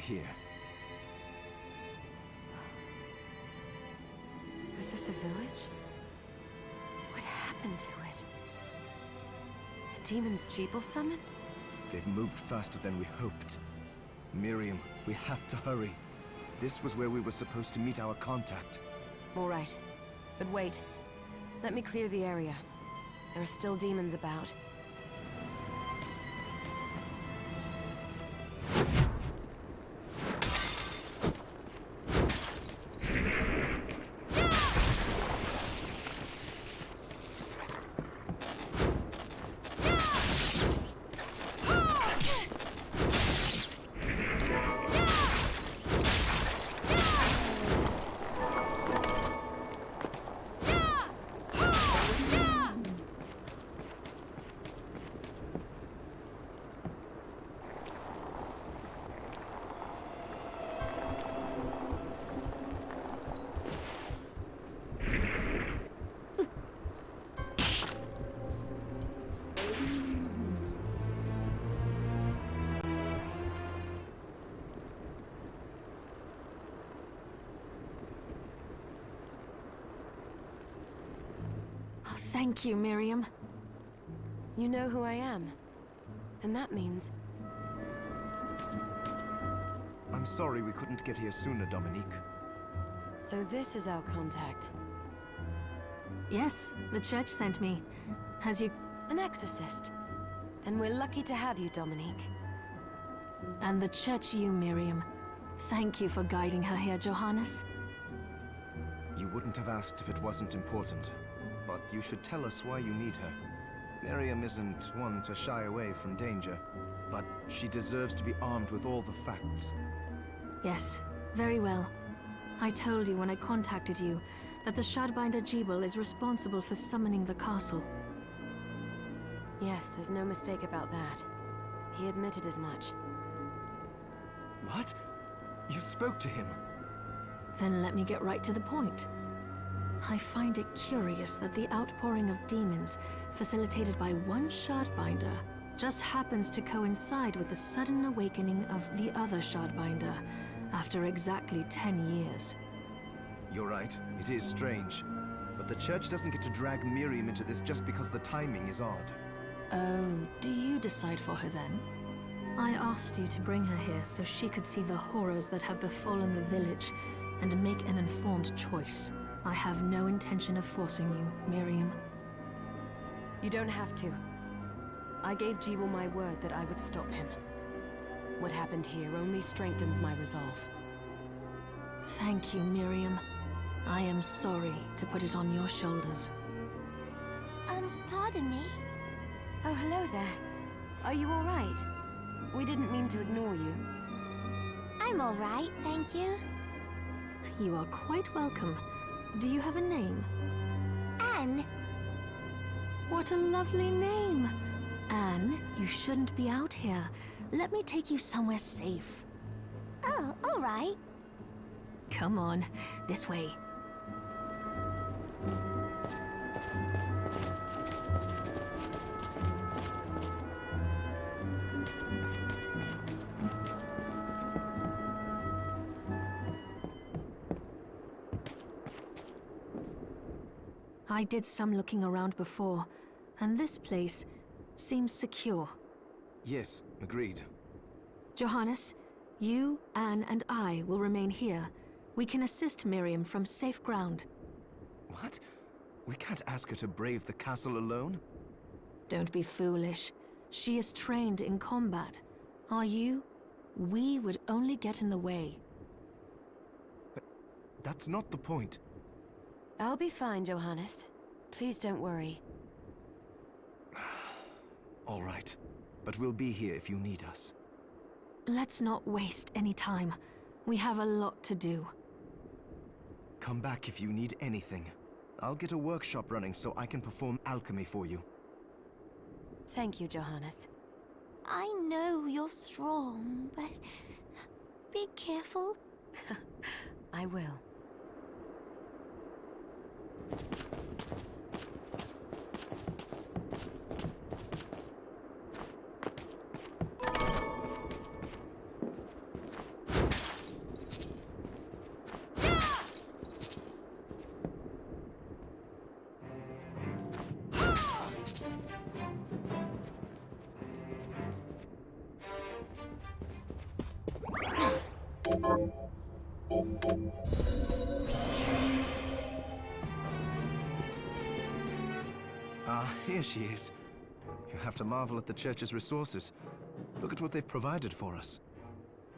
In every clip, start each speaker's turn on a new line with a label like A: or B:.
A: here.
B: Was this a village? What happened to it? The demons Jeeble summoned?
A: They've moved faster than we hoped. Miriam, we have to hurry. This was where we were supposed to meet our contact.
B: All right. But wait. Let me clear the area. There are still demons about.
C: Thank you, Miriam.
B: You know who I am. And that means...
A: I'm sorry we couldn't get here sooner, Dominique.
B: So this is our contact.
C: Yes, the church sent me. Has you...
B: An exorcist. And we're lucky to have you, Dominique.
C: And the church you, Miriam. Thank you for guiding her here, Johannes.
A: You wouldn't have asked if it wasn't important. But you should tell us why you need her. Miriam isn't one to shy away from danger, but she deserves to be armed with all the facts.
C: Yes, very well. I told you when I contacted you that the Shardbinder Jeeble is responsible for summoning the castle.
B: Yes, there's no mistake about that. He admitted as much.
A: What? You spoke to him?
C: Then let me get right to the point. I find it curious that the outpouring of demons, facilitated by one Shardbinder, just happens to coincide with the sudden awakening of the other Shardbinder, after exactly 10 years.
A: You're right, it is strange. But the church doesn't get to drag Miriam into this just because the timing is odd.
C: Oh, do you decide for her then? I asked you to bring her here so she could see the horrors that have befallen the village, and make an informed choice. I have no intention of forcing you, Miriam.
B: You don't have to. I gave Jeeble my word that I would stop him. What happened here only strengthens my resolve.
C: Thank you, Miriam. I am sorry to put it on your shoulders.
D: Pardon me?
B: Oh, hello there. Are you all right? We didn't mean to ignore you.
D: I'm all right, thank you.
C: You are quite welcome. Do you have a name?
D: Anne.
C: What a lovely name! Anne, you shouldn't be out here. Let me take you somewhere safe.
D: Oh, all right.
C: Come on, this way. I did some looking around before, and this place seems secure.
A: Yes, agreed.
C: Johannes, you, Anne, and I will remain here. We can assist Miriam from safe ground.
A: What? We can't ask her to brave the castle alone?
C: Don't be foolish. She is trained in combat. Are you? We would only get in the way.
A: That's not the point.
B: I'll be fine, Johannes. Please don't worry.
A: All right. But we'll be here if you need us.
C: Let's not waste any time. We have a lot to do.
A: Come back if you need anything. I'll get a workshop running so I can perform alchemy for you.
B: Thank you, Johannes.
D: I know you're strong, but be careful.
B: I will.
A: Ah, here she is. You have to marvel at the church's resources. Look at what they've provided for us.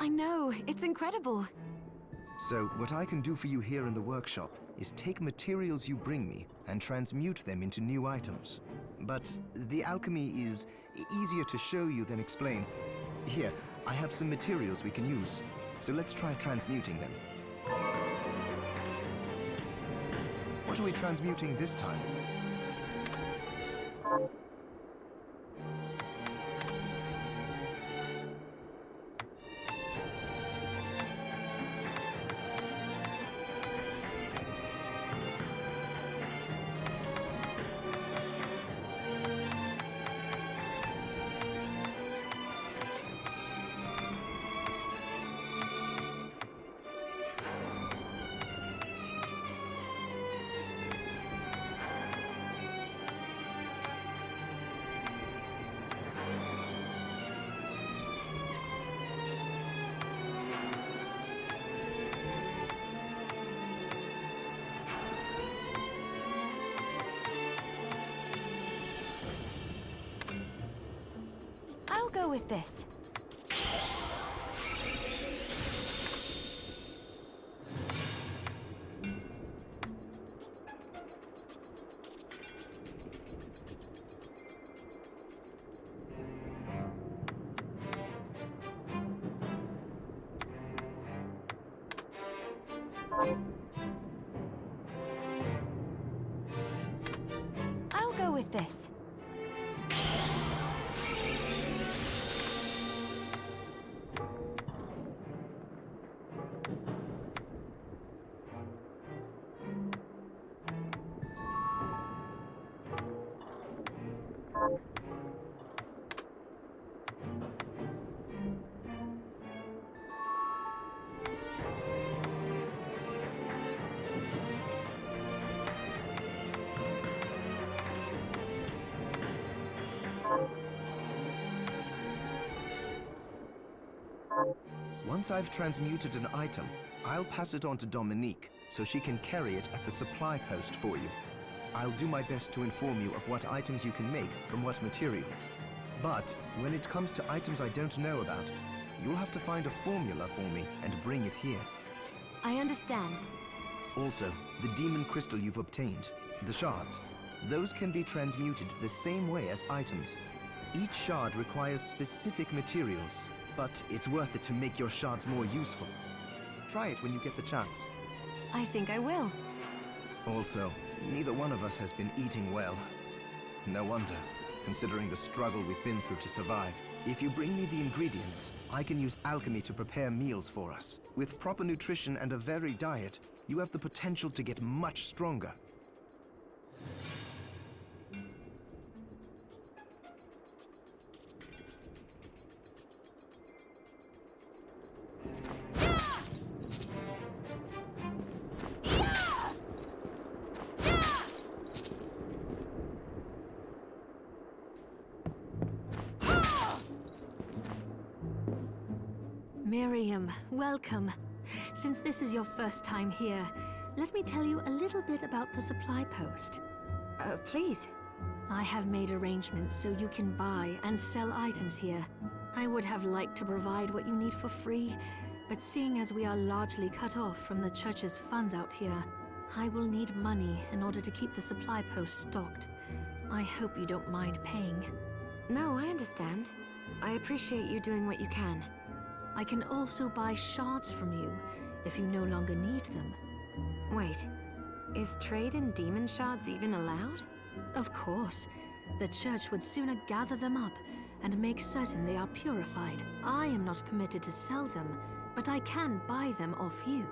B: I know, it's incredible.
A: So, what I can do for you here in the workshop is take materials you bring me and transmute them into new items. But the alchemy is easier to show you than explain. Here, I have some materials we can use, so let's try transmuting them. What are we transmuting this time?
B: I'll go with this. I'll go with this.
A: Once I've transmuted an item, I'll pass it on to Dominique, so she can carry it at the supply post for you. I'll do my best to inform you of what items you can make from what materials. But when it comes to items I don't know about, you'll have to find a formula for me and bring it here.
B: I understand.
A: Also, the demon crystal you've obtained, the shards, those can be transmuted the same way as items. Each shard requires specific materials, but it's worth it to make your shards more useful. Try it when you get the chance.
B: I think I will.
A: Also, neither one of us has been eating well. No wonder, considering the struggle we've been through to survive. If you bring me the ingredients, I can use alchemy to prepare meals for us. With proper nutrition and a varied diet, you have the potential to get much stronger.
C: Miriam, welcome. Since this is your first time here, let me tell you a little bit about the supply post.
B: Please.
C: I have made arrangements so you can buy and sell items here. I would have liked to provide what you need for free, but seeing as we are largely cut off from the church's funds out here, I will need money in order to keep the supply post stocked. I hope you don't mind paying.
B: No, I understand. I appreciate you doing what you can.
C: I can also buy shards from you if you no longer need them.
B: Wait, is trade in demon shards even allowed?
C: Of course. The church would sooner gather them up and make certain they are purified. I am not permitted to sell them, but I can buy them off you.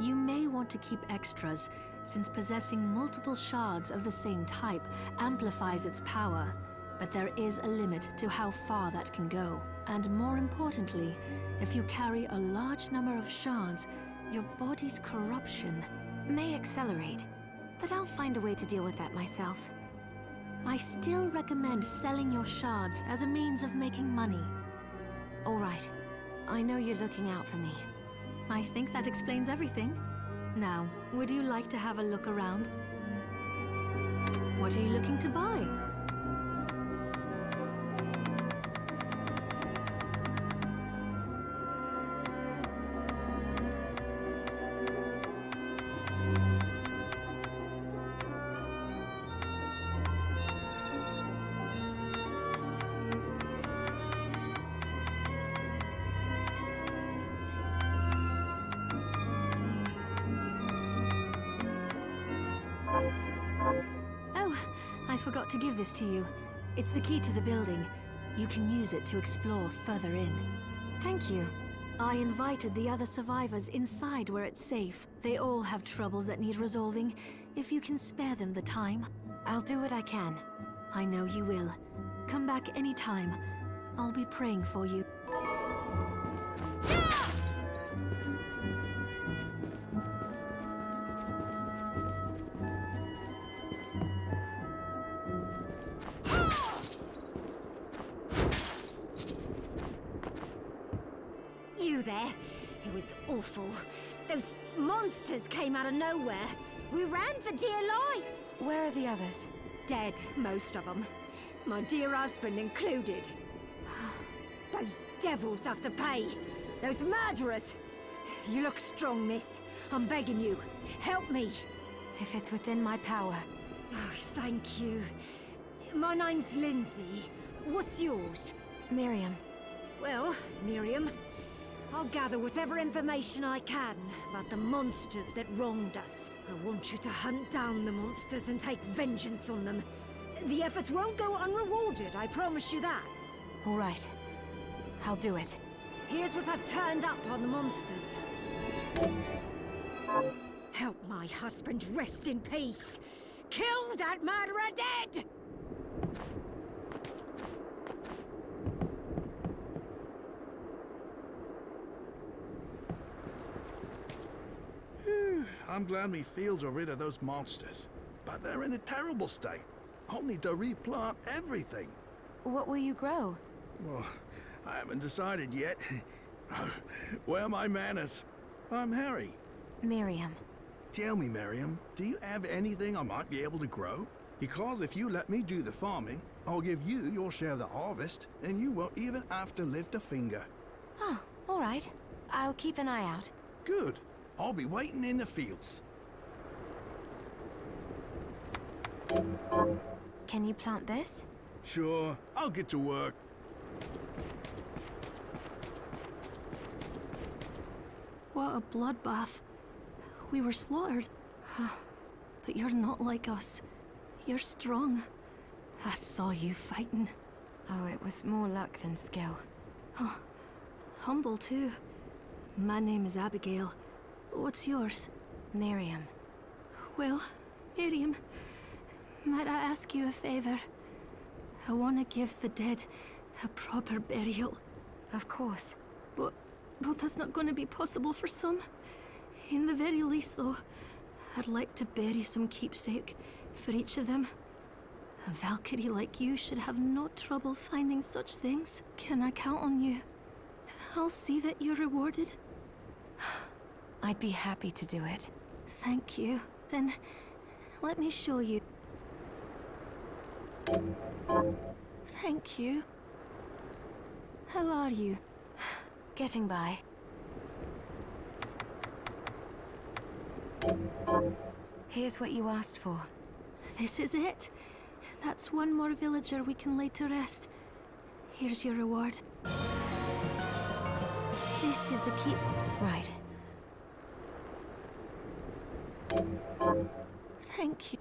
C: You may want to keep extras, since possessing multiple shards of the same type amplifies its power, but there is a limit to how far that can go. And more importantly, if you carry a large number of shards, your body's corruption
B: may accelerate, but I'll find a way to deal with that myself.
C: I still recommend selling your shards as a means of making money.
B: All right. I know you're looking out for me.
C: I think that explains everything. Now, would you like to have a look around? What are you looking to buy? Oh, I forgot to give this to you. It's the key to the building. You can use it to explore further in.
B: Thank you.
C: I invited the other survivors inside where it's safe. They all have troubles that need resolving. If you can spare them the time.
B: I'll do what I can.
C: I know you will. Come back anytime. I'll be praying for you.
E: You there? It was awful. Those monsters came out of nowhere. We ran for dear life.
B: Where are the others?
E: Dead, most of them. My dear husband included. Those devils have to pay. Those murderers. You look strong, miss. I'm begging you. Help me.
B: If it's within my power.
E: Oh, thank you. My name's Lindsay. What's yours?
B: Miriam.
E: Well, Miriam, I'll gather whatever information I can about the monsters that wronged us. I want you to hunt down the monsters and take vengeance on them. The efforts won't go unrewarded, I promise you that.
B: All right. I'll do it.
E: Here's what I've turned up on the monsters. Help my husband rest in peace. Kill that murderer dead!
F: I'm glad me fields are rid of those monsters. But they're in a terrible state. I'll need to replant everything.
B: What will you grow?
F: Well, I haven't decided yet. Where are my manners? I'm Harry.
B: Miriam.
F: Tell me, Miriam, do you have anything I might be able to grow? Because if you let me do the farming, I'll give you your share of the harvest, and you won't even have to lift a finger.
B: Oh, all right. I'll keep an eye out.
F: Good. I'll be waiting in the fields.
B: Can you plant this?
F: Sure, I'll get to work.
C: What a bloodbath. We were slaughtered. But you're not like us. You're strong. I saw you fighting.
B: Oh, it was more luck than skill.
C: Humble, too. My name is Abigail. What's yours?
B: Miriam.
C: Well, Miriam, might I ask you a favor? I want to give the dead a proper burial.
B: Of course.
C: But that's not going to be possible for some. In the very least, though, I'd like to bury some keepsake for each of them. A Valkyrie like you should have no trouble finding such things. Can I count on you? I'll see that you're rewarded.
B: I'd be happy to do it.
C: Thank you. Then, let me show you. Thank you. How are you?
B: Getting by. Here's what you asked for.
C: This is it. That's one more villager we can lay to rest. Here's your reward. This is the keep.
B: Right.
C: Thank you.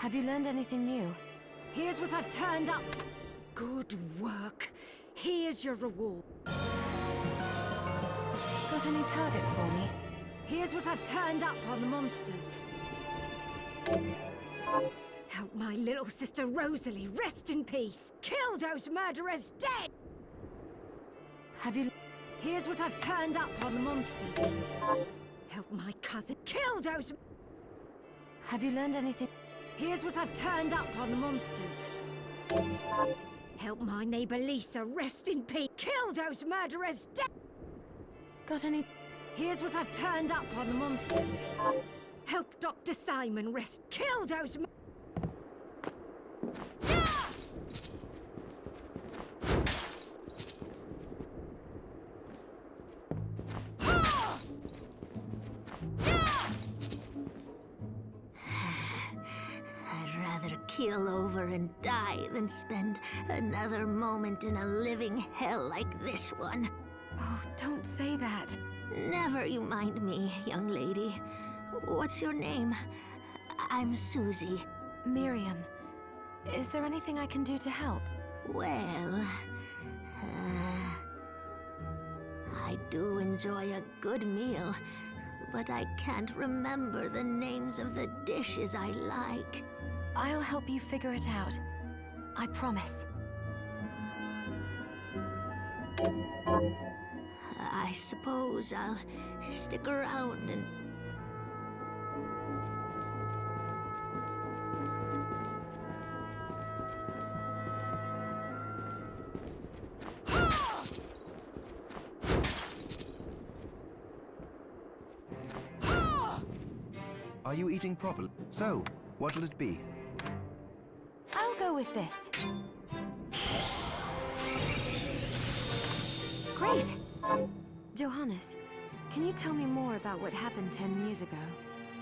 B: Have you learned anything new?
E: Here's what I've turned up. Good work. Here's your reward.
B: Got any targets for me?
E: Here's what I've turned up on the monsters. Help my little sister Rosalie rest in peace. Kill those murderers dead!
B: Have you...
E: Here's what I've turned up on the monsters. Help my cousin kill those...
B: Have you learned anything?
E: Here's what I've turned up on the monsters. Help my neighbor Lisa rest in peace. Kill those murderers dead!
B: Got any...
E: Here's what I've turned up on the monsters. Help Dr. Simon rest. Kill those...
D: I'd rather keel over and die than spend another moment in a living hell like this one.
B: Oh, don't say that.
D: Never you mind me, young lady. What's your name? I'm Susie.
B: Miriam, is there anything I can do to help?
D: Well, I do enjoy a good meal, but I can't remember the names of the dishes I like.
B: I'll help you figure it out. I promise.
D: I suppose I'll stick around and...
A: Are you eating properly? So, what'll it be?
B: I'll go with this. Great! Johannes, can you tell me more about what happened 10 years ago?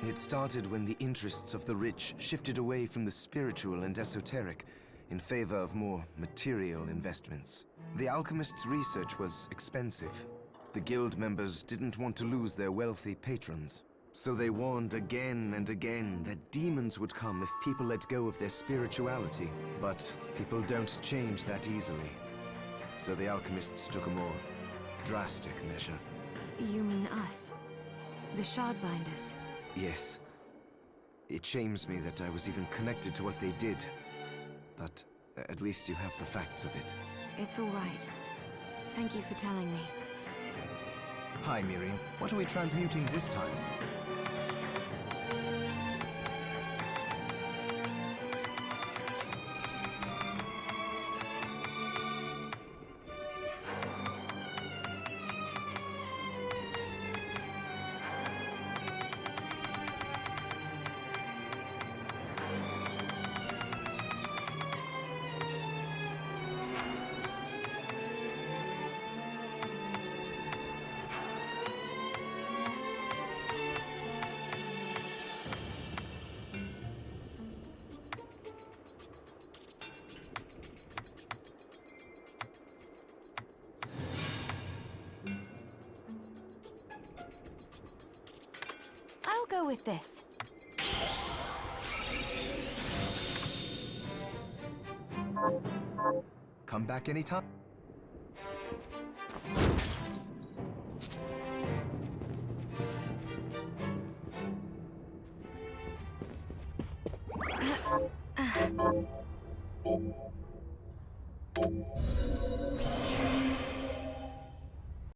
A: It started when the interests of the rich shifted away from the spiritual and esoteric in favor of more material investments. The alchemists' research was expensive. The guild members didn't want to lose their wealthy patrons. So they warned again and again that demons would come if people let go of their spirituality. But people don't change that easily. So the alchemists took a more drastic measure.
B: You mean us? The Shardbinders?
A: Yes. It shames me that I was even connected to what they did. But at least you have the facts of it.
B: It's all right. Thank you for telling me.
A: Hi, Miriam. What are we transmuting this time?
B: I'll go with this.
A: Come back anytime.